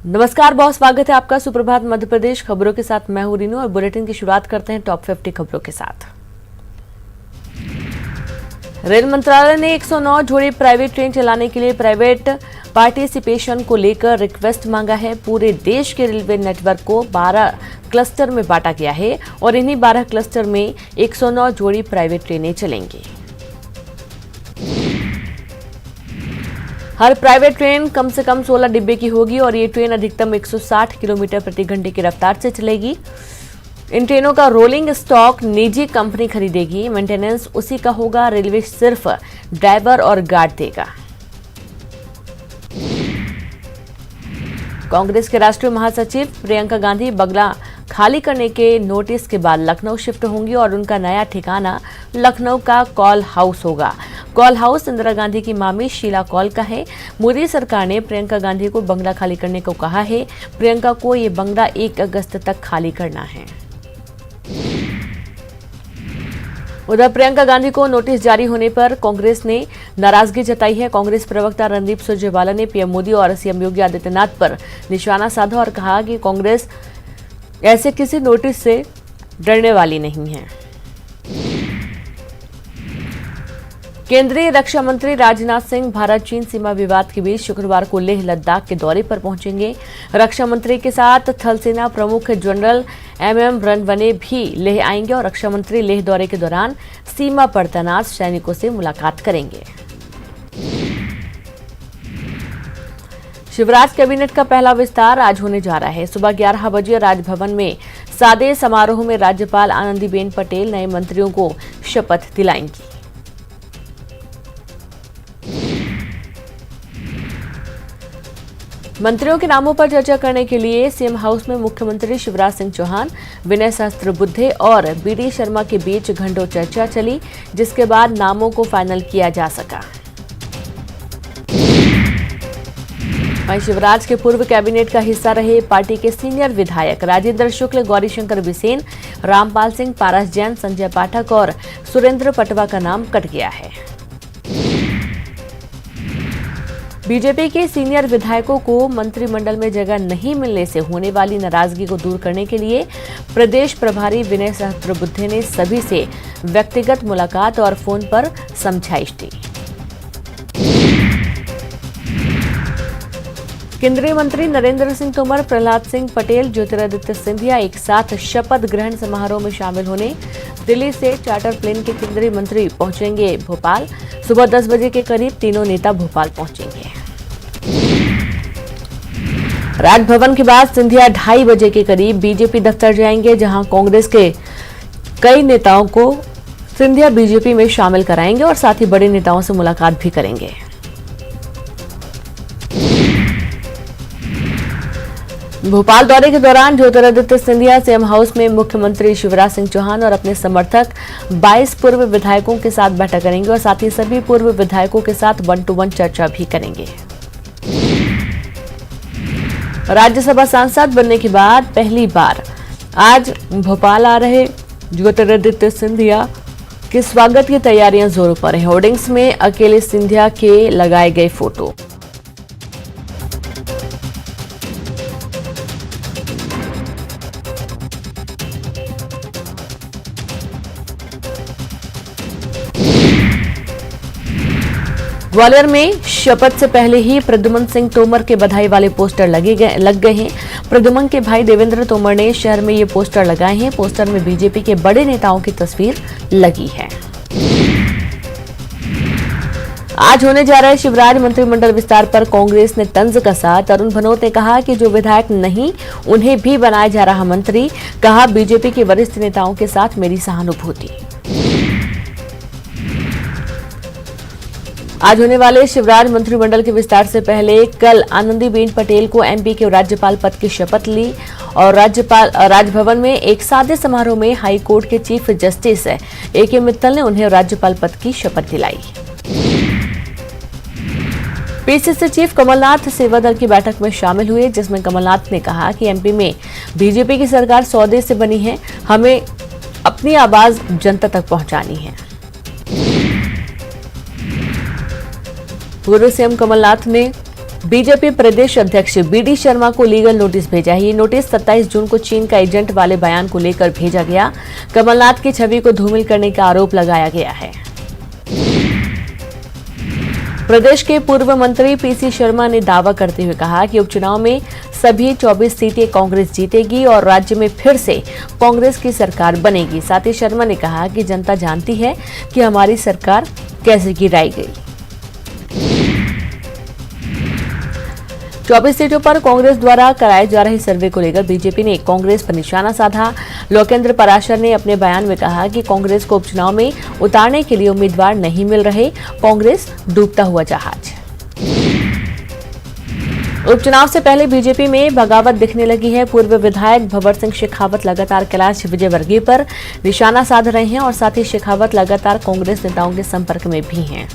नमस्कार बहुत स्वागत है आपका सुप्रभात मध्य प्रदेश खबरों के साथ मैं हूं रीनू और बुलेटिन की शुरुआत करते हैं टॉप 50 खबरों के साथ। रेल मंत्रालय ने 109 जोड़ी प्राइवेट ट्रेन चलाने के लिए प्राइवेट पार्टिसिपेशन को लेकर रिक्वेस्ट मांगा है। पूरे देश के रेलवे नेटवर्क को 12 क्लस्टर में बांटा गया है और इन्हीं 12 क्लस्टर में 109 जोड़ी प्राइवेट ट्रेनें चलेंगी। हर प्राइवेट ट्रेन कम से कम 16 डिब्बे की होगी और ये ट्रेन अधिकतम 160 किलोमीटर प्रति घंटे की रफ्तार से चलेगी। इन ट्रेनों का रोलिंग स्टॉक निजी कंपनी खरीदेगी। मेंटेनेंस उसी का होगा। रेलवे सिर्फ ड्राइवर और गार्ड देगा। कांग्रेस के राष्ट्रीय महासचिव प्रियंका गांधी बंगला खाली करने के नोटिस के बाद लखनऊ शिफ्ट होंगी और उनका नया ठिकाना लखनऊ का कॉल हाउस होगा। कॉल हाउस इंदिरा गांधी की मामी शीला कौल का है। मोदी सरकार ने प्रियंका गांधी को बंगला खाली करने को कहा है। प्रियंका को ये बंगला 1 अगस्त तक खाली करना है। उधर प्रियंका गांधी को नोटिस जारी होने पर कांग्रेस ने नाराजगी जताई है। कांग्रेस प्रवक्ता रणदीप सुरजेवाला ने पीएम मोदी और सीएम योगी आदित्यनाथ पर निशाना साधा और कहा कि कांग्रेस ऐसे किसी नोटिस से डरने वाली नहीं है। केंद्रीय रक्षा मंत्री राजनाथ सिंह भारत चीन सीमा विवाद के बीच शुक्रवार को लेह लद्दाख के दौरे पर पहुंचेंगे। रक्षा मंत्री के साथ थल सेना प्रमुख जनरल एमएम रणवने भी लेह आएंगे और रक्षा मंत्री लेह दौरे के दौरान सीमा पर तैनात सैनिकों से मुलाकात करेंगे। शिवराज कैबिनेट का पहला विस्तार आज होने जा रहा है। सुबह 11 बजे राजभवन में सादे समारोह में राज्यपाल आनंदीबेन पटेल नए मंत्रियों को शपथ दिलाएंगी। मंत्रियों के नामों पर चर्चा करने के लिए सीएम हाउस में मुख्यमंत्री शिवराज सिंह चौहान, विनय सहस्त्रबुद्धे और बीडी शर्मा के बीच घंटों चर्चा चली, जिसके बाद नामों को फाइनल किया जा सका। वहीं शिवराज के पूर्व कैबिनेट का हिस्सा रहे पार्टी के सीनियर विधायक राजेंद्र शुक्ल, गौरीशंकर बिसेन, रामपाल सिंह, पारस जैन, संजय पाठक और सुरेंद्र पटवा का नाम कट गया है। बीजेपी के सीनियर विधायकों को मंत्रिमंडल में जगह नहीं मिलने से होने वाली नाराजगी को दूर करने के लिए प्रदेश प्रभारी विनय सहस्त्रबुद्धे ने सभी से व्यक्तिगत मुलाकात और फोन पर समझाइश दी। केंद्रीय मंत्री नरेंद्र सिंह तोमर, प्रहलाद सिंह पटेल, ज्योतिरादित्य सिंधिया एक साथ शपथ ग्रहण समारोह में शामिल होने दिल्ली से चार्टर प्लेन के केंद्रीय मंत्री पहुंचेंगे भोपाल। सुबह 10 बजे के करीब तीनों नेता भोपाल पहुंचेंगे। राजभवन के बाद सिंधिया 2:30 बजे के करीब बीजेपी दफ्तर जाएंगे, जहां कांग्रेस के कई नेताओं को सिंधिया बीजेपी में शामिल कराएंगे और साथ ही बड़े नेताओं से मुलाकात भी करेंगे। भोपाल दौरे के दौरान ज्योतिरादित्य सिंधिया सीएम हाउस में मुख्यमंत्री शिवराज सिंह चौहान और अपने समर्थक 22 पूर्व विधायकों के साथ बैठक करेंगे और साथ ही सभी पूर्व विधायकों के साथ 1-to-1 चर्चा भी करेंगे। राज्यसभा सांसद बनने के बाद पहली बार आज भोपाल आ रहे ज्योतिरादित्य सिंधिया के स्वागत की तैयारियां जोरों पर हैं। होर्डिंग्स में अकेले सिंधिया के लगाए गए फोटो। ग्वालियर में शपथ से पहले ही प्रद्युमन सिंह तोमर के बधाई वाले पोस्टर लग गए हैं। प्रद्युमन के भाई देवेंद्र तोमर ने शहर में ये पोस्टर लगाए हैं। पोस्टर में बीजेपी के बड़े नेताओं की तस्वीर लगी है। आज होने जा रहे शिवराज मंत्रिमंडल विस्तार पर कांग्रेस ने तंज कसा। तरुण भनोत ने कहा कि जो विधायक नहीं उन्हें भी बनाया जा रहा मंत्री। कहा बीजेपी के वरिष्ठ नेताओं के साथ मेरी सहानुभूति। आज होने वाले शिवराज मंत्रिमंडल के विस्तार से पहले कल आनंदीबेन पटेल को एमपी के राज्यपाल पद की शपथ ली और राजभवन में एक सादे समारोह में हाई कोर्ट के चीफ जस्टिस ए.के. मित्तल ने उन्हें राज्यपाल पद की शपथ दिलाई। पीसीसी चीफ कमलनाथ सेवा दल की बैठक में शामिल हुए, जिसमें कमलनाथ ने कहा कि एमपी में बीजेपी की सरकार सौदे से बनी है। हमें अपनी आवाज जनता तक पहुंचानी है। पूर्व सीएम कमलनाथ ने बीजेपी प्रदेश अध्यक्ष बीडी शर्मा को लीगल नोटिस भेजा है। ये नोटिस 27 जून को चीन का एजेंट वाले बयान को लेकर भेजा गया। कमलनाथ की छवि को धूमिल करने का आरोप लगाया गया है। प्रदेश के पूर्व मंत्री पीसी शर्मा ने दावा करते हुए कहा कि उपचुनाव में सभी 24 सीटें कांग्रेस जीतेगी और राज्य में फिर से कांग्रेस की सरकार बनेगी। साथ ही शर्मा ने कहा कि जनता जानती है कि हमारी सरकार कैसे गिराई गई। 24 सीटों पर कांग्रेस द्वारा कराए जा रहे सर्वे को लेकर बीजेपी ने कांग्रेस पर निशाना साधा। लोकेंद्र पाराशर ने अपने बयान में कहा कि कांग्रेस को उपचुनाव में उतारने के लिए उम्मीदवार नहीं मिल रहे, कांग्रेस डूबता हुआ जहाज। उपचुनाव से पहले बीजेपी में बगावत दिखने लगी है। पूर्व विधायक भंवर सिंह शेखावत लगातार कैलाश विजयवर्गीय पर निशाना साध रहे हैं और साथ ही शेखावत लगातार कांग्रेस नेताओं के संपर्क में भी हैं।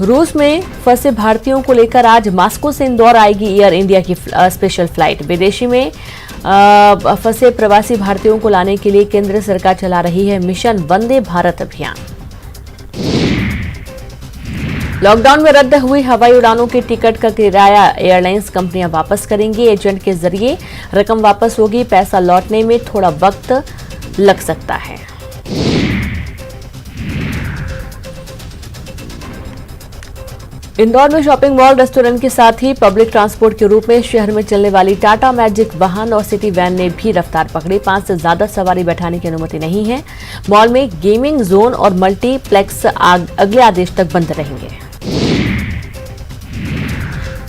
रूस में फंसे भारतीयों को लेकर आज मास्को से इंदौर आएगी एयर इंडिया की स्पेशल फ्लाइट। विदेशी में फंसे प्रवासी भारतीयों को लाने के लिए केंद्र सरकार चला रही है मिशन वंदे भारत अभियान। लॉकडाउन में रद्द हुई हवाई उड़ानों के टिकट का किराया एयरलाइंस कंपनियां वापस करेंगी। एजेंट के जरिए रकम वापस होगी। पैसा लौटने में थोड़ा वक्त लग सकता है। इंदौर में शॉपिंग मॉल, रेस्टोरेंट के साथ ही पब्लिक ट्रांसपोर्ट के रूप में शहर में चलने वाली टाटा मैजिक वाहन और सिटी वैन ने भी रफ्तार पकड़ी। 5 से ज्यादा सवारी बैठाने की अनुमति नहीं है। मॉल में गेमिंग जोन और मल्टीप्लेक्स अगले आदेश तक बंद रहेंगे।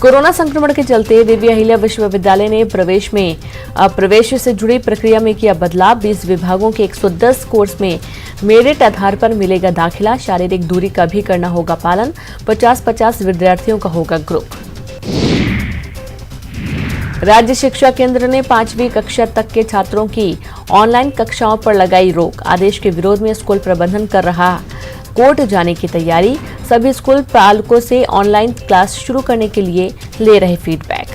कोरोना संक्रमण के चलते देवी अहिल्या विश्वविद्यालय ने प्रवेश से जुड़ी प्रक्रिया में किया बदलाव। 20 विभागों के 110 कोर्स में मेरिट आधार पर मिलेगा दाखिला। शारीरिक दूरी का भी करना होगा पालन। 50-50 विद्यार्थियों का होगा ग्रुप। राज्य शिक्षा केंद्र ने 5वीं कक्षा तक के छात्रों की ऑनलाइन कक्षाओं पर लगाई रोक। आदेश के विरोध में स्कूल प्रबंधन कर रहा कोर्ट जाने की तैयारी। सभी स्कूल पालकों से ऑनलाइन क्लास शुरू करने के लिए ले रहे फीडबैक।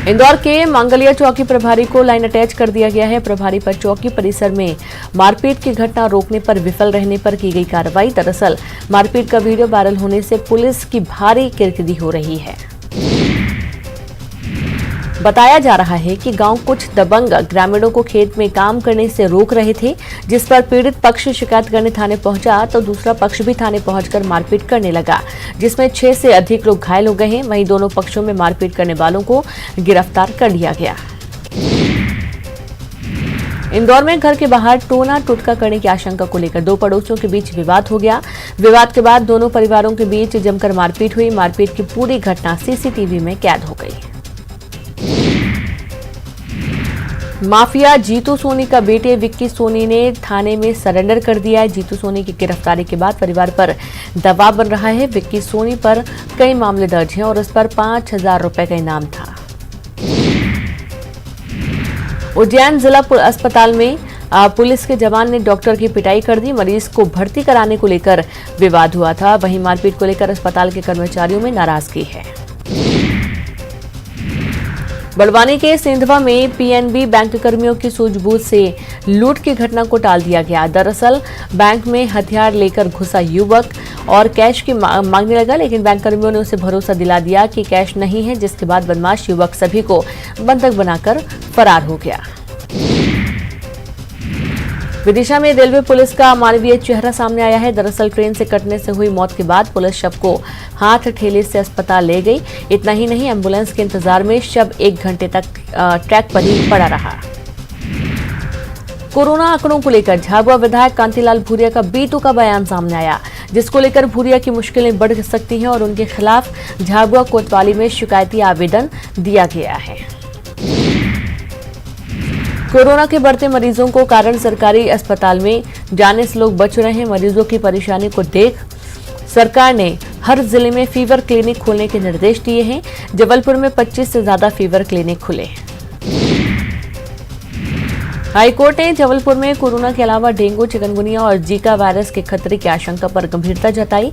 इंदौर के मांगलिया चौकी प्रभारी को लाइन अटैच कर दिया गया है। प्रभारी पर चौकी परिसर में मारपीट की घटना रोकने पर विफल रहने पर की गई कार्रवाई। दरअसल मारपीट का वीडियो वायरल होने से पुलिस की भारी किरकिरी हो रही है। बताया जा रहा है कि गांव कुछ दबंग ग्रामीणों को खेत में काम करने से रोक रहे थे, जिस पर पीड़ित पक्ष शिकायत करने थाने पहुंचा तो दूसरा पक्ष भी थाने पहुंचकर मारपीट करने लगा, जिसमें 6 से अधिक लोग घायल हो गए हैं। वहीं दोनों पक्षों में मारपीट करने वालों को गिरफ्तार कर लिया गया। इंदौर में घर के बाहर टोना टुटका करने की आशंका को लेकर 2 पड़ोसियों के बीच विवाद हो गया। विवाद के बाद दोनों परिवारों के बीच जमकर मारपीट हुई। मारपीट की पूरी घटना सीसीटीवी में कैद हो गई। माफिया जीतू सोनी का बेटे विक्की सोनी ने थाने में सरेंडर कर दिया है। जीतू सोनी की गिरफ्तारी के बाद परिवार पर दबाव बन रहा है। विक्की सोनी पर कई मामले दर्ज हैं और उस पर 5,000 रुपए का इनाम था। उज्जैन जिला अस्पताल में पुलिस के जवान ने डॉक्टर की पिटाई कर दी। मरीज को भर्ती कराने को लेकर विवाद हुआ था। वहीं मारपीट को लेकर अस्पताल के कर्मचारियों में नाराजगी है। बड़वानी के सिंधवा में पीएनबी बैंक कर्मियों की सूझबूझ से लूट की घटना को टाल दिया गया। दरअसल बैंक में हथियार लेकर घुसा युवक और कैश की मांगने लगा, लेकिन बैंक कर्मियों ने उसे भरोसा दिला दिया कि कैश नहीं है, जिसके बाद बदमाश युवक सभी को बंधक बनाकर फरार हो गया। विदिशा में रेलवे पुलिस का अमानवीय चेहरा सामने आया है। दरअसल ट्रेन से कटने से हुई मौत के बाद पुलिस शव को हाथ ठेले से अस्पताल ले गई। इतना ही नहीं, एम्बुलेंस के इंतजार में शव 1 घंटे तक ट्रैक पर ही पड़ा रहा। कोरोना आंकड़ों को लेकर झाबुआ विधायक कांतिलाल भूरिया का बीतू का बयान सामने आया, जिसको लेकर भूरिया की मुश्किलें बढ़ सकती हैं और उनके खिलाफ झाबुआ कोतवाली में शिकायती आवेदन दिया गया है। कोरोना के बढ़ते मरीजों को कारण सरकारी अस्पताल में जाने से लोग बच रहे हैं। मरीजों की परेशानी को देख सरकार ने हर जिले में फीवर क्लिनिक खोलने के निर्देश दिए हैं। जबलपुर में 25 से ज्यादा फीवर क्लिनिक खुले। हाईकोर्ट ने जबलपुर में कोरोना के अलावा डेंगू, चिकनगुनिया और जीका वायरस के खतरे की आशंका पर गंभीरता जताई।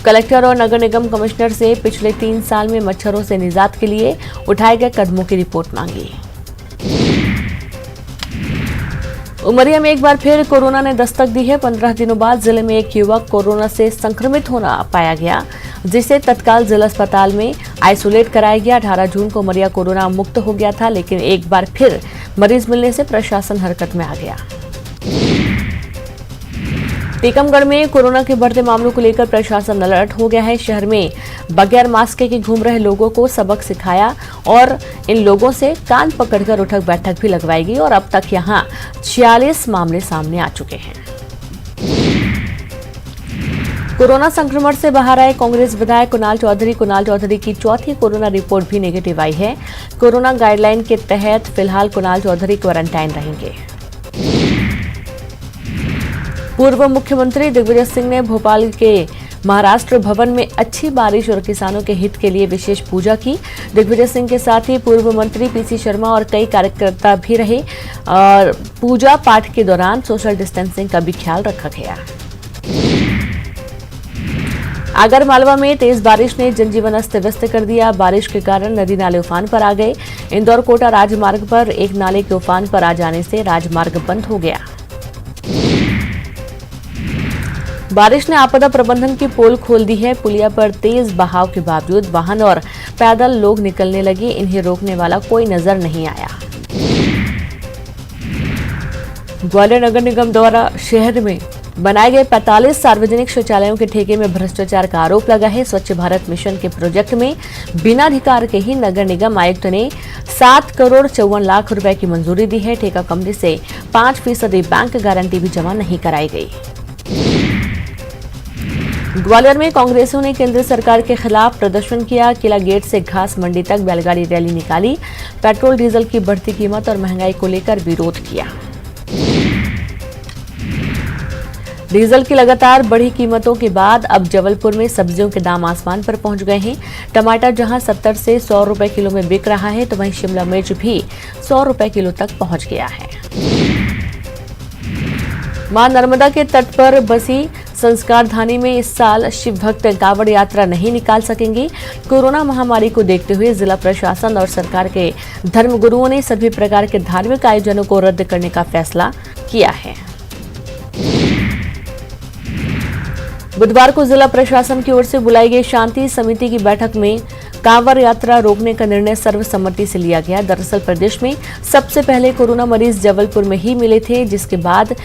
कलेक्टर और नगर निगम कमिश्नर से पिछले 3 साल में मच्छरों से निजात के लिए उठाए गए कदमों की रिपोर्ट मांगी। उमरिया में एक बार फिर कोरोना ने दस्तक दी है। 15 दिनों बाद जिले में एक युवक कोरोना से संक्रमित होना पाया गया, जिसे तत्काल जिला अस्पताल में आइसोलेट कराया गया। 18 जून को उमरिया कोरोना मुक्त हो गया था, लेकिन एक बार फिर मरीज मिलने से प्रशासन हरकत में आ गया। टीकमगढ़ में कोरोना के बढ़ते मामलों को लेकर प्रशासन अलर्ट हो गया है। शहर में बगैर मास्क के घूम रहे लोगों को सबक सिखाया और इन लोगों से कान पकड़कर उठक बैठक भी लगवाई गई और अब तक यहां 46 मामले सामने आ चुके हैं। कोरोना संक्रमण से बाहर आए कांग्रेस विधायक कुणाल चौधरी की चौथी कोरोना रिपोर्ट भी नेगेटिव आई है। कोरोना गाइडलाइन के तहत फिलहाल कुणाल चौधरी क्वारंटाइन रहेंगे। पूर्व मुख्यमंत्री दिग्विजय सिंह ने भोपाल के महाराष्ट्र भवन में अच्छी बारिश और किसानों के हित के लिए विशेष पूजा की। दिग्विजय सिंह के साथ ही पूर्व मंत्री पीसी शर्मा और कई कार्यकर्ता भी रहे और पूजा पाठ के दौरान सोशल डिस्टेंसिंग का भी ख्याल रखा गया। आगर मालवा में तेज बारिश ने जनजीवन अस्त व्यस्त कर दिया। बारिश के कारण नदी नाले उफान पर आ गए। इंदौर कोटा राजमार्ग पर एक नाले के उफान पर आ जाने से राजमार्ग बंद हो गया। बारिश ने आपदा प्रबंधन की पोल खोल दी है। पुलिया पर तेज बहाव के बावजूद वाहन और पैदल लोग निकलने लगे। इन्हें रोकने वाला कोई नजर नहीं आया। ग्वालियर नगर निगम द्वारा शहर में बनाए गए 45 सार्वजनिक शौचालयों के ठेके में भ्रष्टाचार का आरोप लगा है। स्वच्छ भारत मिशन के प्रोजेक्ट में बिना अधिकार के ही नगर निगम आयुक्त ने 7 करोड़ 54 लाख रुपए की मंजूरी दी है। ठेका कंपनी से 5% बैंक गारंटी भी जमा नहीं कराई गई। ग्वालियर में कांग्रेसियों ने केंद्र सरकार के खिलाफ प्रदर्शन किया। किला गेट से घास मंडी तक बैलगाड़ी रैली निकाली। पेट्रोल डीजल की बढ़ती कीमत और महंगाई को लेकर विरोध किया। डीजल की लगातार बढ़ी कीमतों के बाद अब जबलपुर में सब्जियों के दाम आसमान पर पहुंच गए हैं। टमाटर जहां 70 से 100 रुपए किलो में बिक रहा है, तो वहीं शिमला मिर्च भी 100 रुपए किलो तक पहुंच गया है। मां नर्मदा के तट पर बसी संस्कार धानी में इस साल शिव भक्त कांवड़ यात्रा नहीं निकाल सकेंगे। कोरोना महामारी को देखते हुए जिला प्रशासन और सरकार के धर्मगुरुओं ने सभी प्रकार के धार्मिक आयोजनों को रद्द करने का फैसला किया है। बुधवार को जिला प्रशासन की ओर से बुलाई गई शांति समिति की बैठक में कांवड़ यात्रा रोकने का निर्णय सर्वसम्मति से लिया गया। दरअसल प्रदेश में सबसे पहले कोरोना मरीज जबलपुर में ही मिले थे, जिसके बाद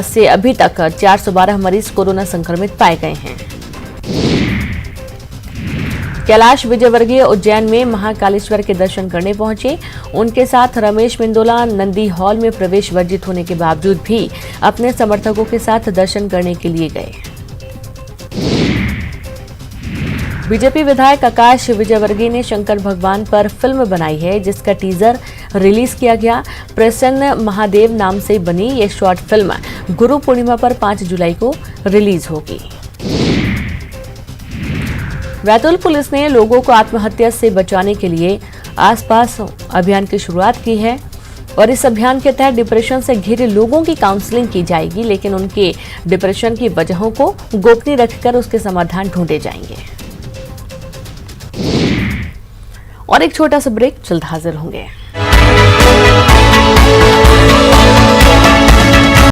से अभी तक 412 मरीज कोरोना संक्रमित पाए गए हैं। कैलाश विजयवर्गीय उज्जैन में महाकालेश्वर के दर्शन करने पहुंचे। उनके साथ रमेश मेंदोला नंदी हॉल में प्रवेश वर्जित होने के बावजूद भी अपने समर्थकों के साथ दर्शन करने के लिए गए। बीजेपी विधायक आकाश विजयवर्गीय ने शंकर भगवान पर फिल्म बनाई है, जिसका टीजर रिलीज किया गया। प्रसन्न महादेव नाम से बनी ये शॉर्ट फिल्म गुरु पूर्णिमा पर 5 जुलाई को रिलीज होगी। बैतूल पुलिस ने लोगों को आत्महत्या से बचाने के लिए आसपास अभियान की शुरुआत की है और इस अभियान के तहत डिप्रेशन से घिरे लोगों की काउंसलिंग की जाएगी, लेकिन उनके डिप्रेशन की वजहों को गोपनीय रखकर उसके समाधान ढूंढे जाएंगे। और एक छोटा सा ब्रेक, जल्द हाजिर होंगे।